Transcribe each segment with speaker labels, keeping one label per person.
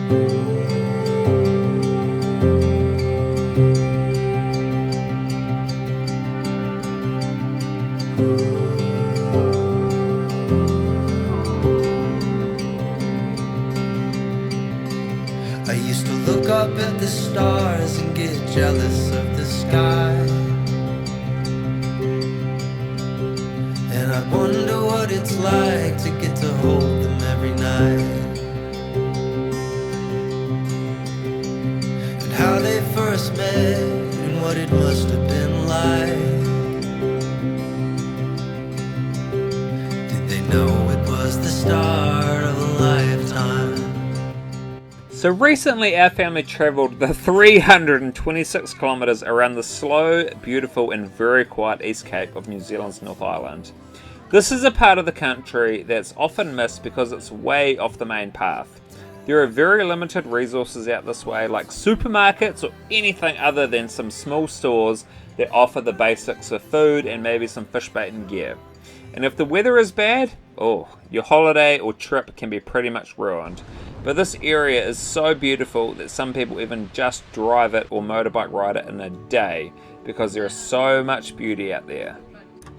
Speaker 1: I used to look up at the stars and get jealous of the sky, and I wonder what it's like to get to hold them every night, and how they first met and what it must have been like. Did they know it was the start of a lifetime?
Speaker 2: So recently our family travelled the 326 kilometres around the slow, beautiful and very quiet East Cape of New Zealand's North Island. This is a part of the country that's often missed because it's way off the main path. There are very limited resources out this way, like supermarkets or anything other than some small stores that offer the basics of food and maybe some fish bait and gear. And if the weather is bad, your holiday or trip can be pretty much ruined. But this area is so beautiful that some people even just drive it or motorbike ride it in a day because there is so much beauty out there.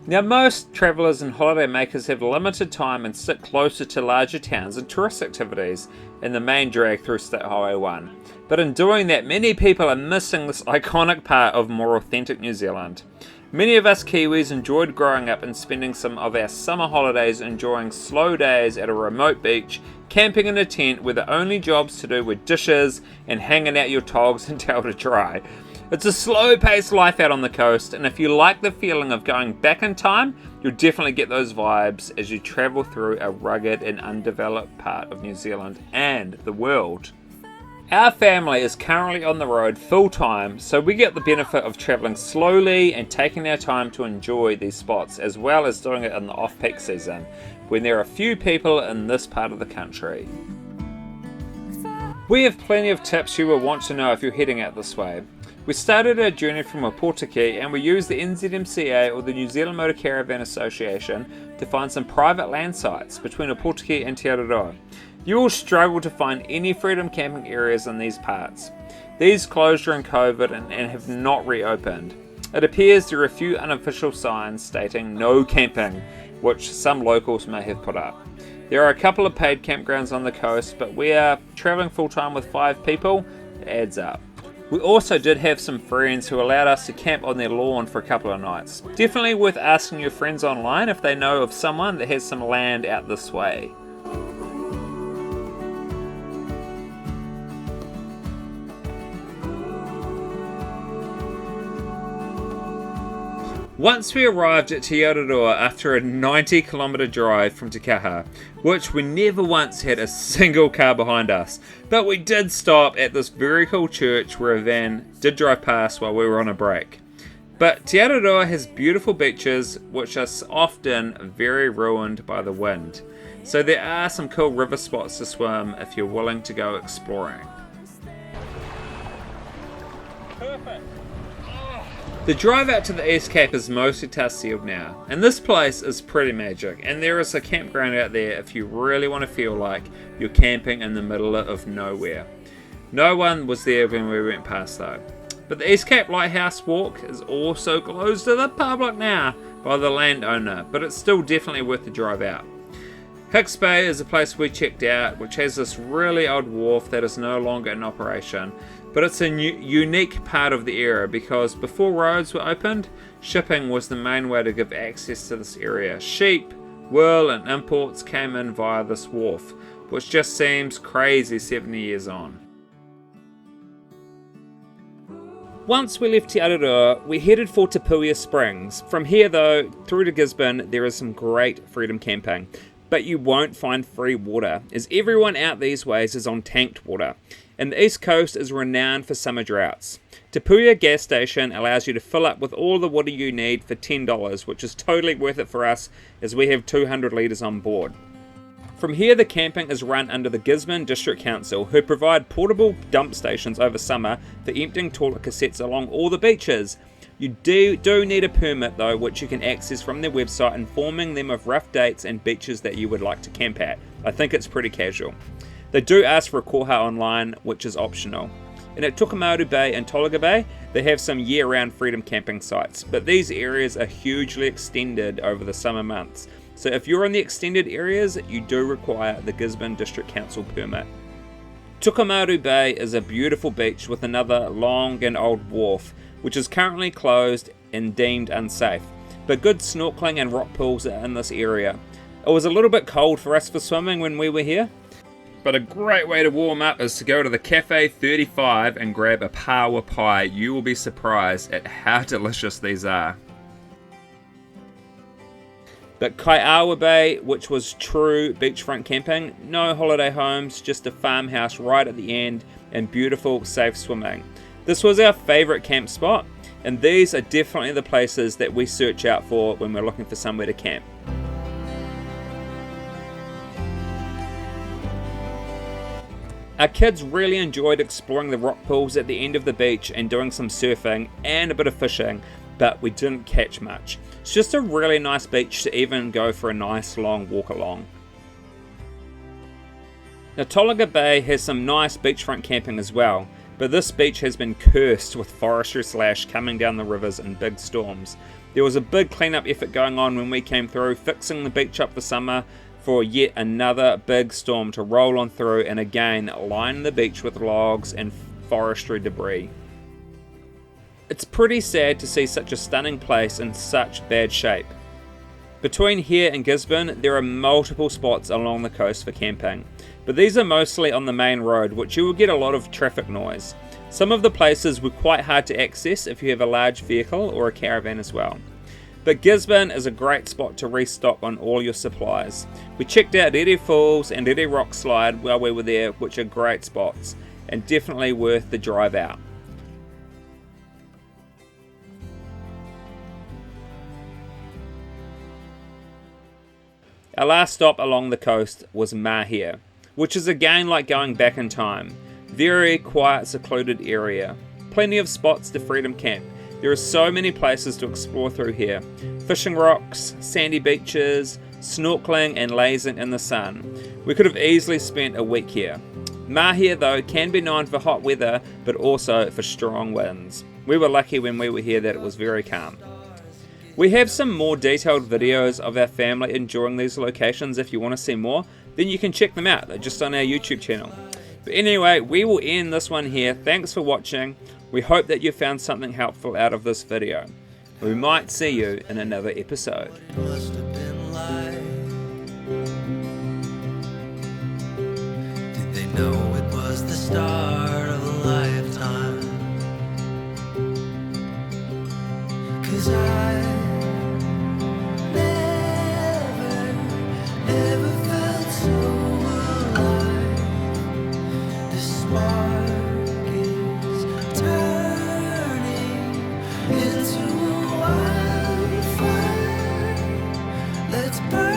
Speaker 2: Now most travellers and holiday makers have limited time and sit closer to larger towns and tourist activities in the main drag through State Highway 1. But in doing that, many people are missing this iconic part of more authentic New Zealand. Many of us Kiwis enjoyed growing up and spending some of our summer holidays enjoying slow days at a remote beach, camping in a tent where the only jobs to do were dishes and hanging out your togs until to dry. It's a slow-paced life out on the coast, and if you like the feeling of going back in time, you'll definitely get those vibes as you travel through a rugged and undeveloped part of New Zealand and the world. Our family is currently on the road full-time, so we get the benefit of travelling slowly and taking our time to enjoy these spots, as well as doing it in the off-peak season, when there are few people in this part of the country. We have plenty of tips you will want to know if you're heading out this way. We started our journey from Opotiki and we used the NZMCA or the New Zealand Motor Caravan Association to find some private land sites between Opotiki and Te Aroha. You will struggle to find any freedom camping areas in these parts. These closed during COVID and have not reopened. It appears there are a few unofficial signs stating no camping, which some locals may have put up. There are a couple of paid campgrounds on the coast, but we are travelling full time with 5 people. It adds up. We also did have some friends who allowed us to camp on their lawn for a couple of nights. Definitely worth asking your friends online if they know of someone that has some land out this way. Once we arrived at Te Aroha after a 90-kilometre drive from Te Kaha, which we never once had a single car behind us, but we did stop at this very cool church where a van did drive past while we were on a break. But Te Aroha has beautiful beaches which are often very ruined by the wind, so there are some cool river spots to swim if you're willing to go exploring. Perfect. The drive out to the East Cape is mostly tar sealed now, and this place is pretty magic, and there is a campground out there if you really want to feel like you're camping in the middle of nowhere. No one was there when we went past though. But the East Cape Lighthouse Walk is also closed to the public now by the landowner, but it's still definitely worth the drive out. Hicks Bay is a place we checked out, which has this really old wharf that is no longer in operation, but it's a unique part of the area because before roads were opened, shipping was the main way to give access to this area. Sheep, wool and imports came in via this wharf, which just seems crazy 70 years on. Once we left Te Aroha, we headed for Te Puia Springs. From here though, through to Gisborne, there is some great freedom camping. But you won't find free water, as everyone out these ways is on tanked water, and the East Coast is renowned for summer droughts. Te Puia gas station allows you to fill up with all the water you need for $10, which is totally worth it for us as we have 200 litres on board. From here the camping is run under the Gisborne District Council, who provide portable dump stations over summer for emptying toilet cassettes along all the beaches. You do need a permit though, which you can access from their website, informing them of rough dates and beaches that you would like to camp at. I think it's pretty casual. They do ask for a koha online, which is optional. And at Tukumaru Bay and Tolaga Bay, they have some year-round freedom camping sites, but these areas are hugely extended over the summer months. So if you're in the extended areas, you do require the Gisborne District Council permit. Tukumaru Bay is a beautiful beach with another long and old wharf, which is currently closed and deemed unsafe, but good snorkeling and rock pools are in this area. It was a little bit cold for us for swimming when we were here, but a great way to warm up is to go to the Cafe 35 and grab a paua pie. You will be surprised at how delicious these are. But Kaiawa Bay, which was true beachfront camping, no holiday homes, just a farmhouse right at the end and beautiful, safe swimming. This was our favourite camp spot, and these are definitely the places that we search out for when we're looking for somewhere to camp. Our kids really enjoyed exploring the rock pools at the end of the beach and doing some surfing and a bit of fishing, but we didn't catch much. It's just a really nice beach to even go for a nice long walk along. Now Tolaga Bay has some nice beachfront camping as well, but this beach has been cursed with forestry slash coming down the rivers in big storms. There was a big cleanup effort going on when we came through, fixing the beach up the summer for yet another big storm to roll on through and again line the beach with logs and forestry debris. It's pretty sad to see such a stunning place in such bad shape. Between here and Gisborne, there are multiple spots along the coast for camping, but these are mostly on the main road, which you will get a lot of traffic noise. Some of the places were quite hard to access if you have a large vehicle or a caravan as well. But Gisborne is a great spot to restock on all your supplies. We checked out Ere Falls and Ere Rock Slide while we were there, which are great spots and definitely worth the drive out. Our last stop along the coast was Mahia, which is again like going back in time. Very quiet, secluded area. Plenty of spots to freedom camp. There are so many places to explore through here. Fishing rocks, sandy beaches, snorkeling and lazing in the sun. We could have easily spent a week here. Mahia though can be known for hot weather, but also for strong winds. We were lucky when we were here that it was very calm. We have some more detailed videos of our family enjoying these locations. If you want to see more, then you can check them out. They're just on our YouTube channel. But anyway, we will end this one here. Thanks for watching. We hope that you found something helpful out of this video. We might see you in another episode.
Speaker 1: It must have been life. Did they know it was the start of a lifetime? 'Cause I never felt so alive. The spark is turning into a wildfire. Let's burn.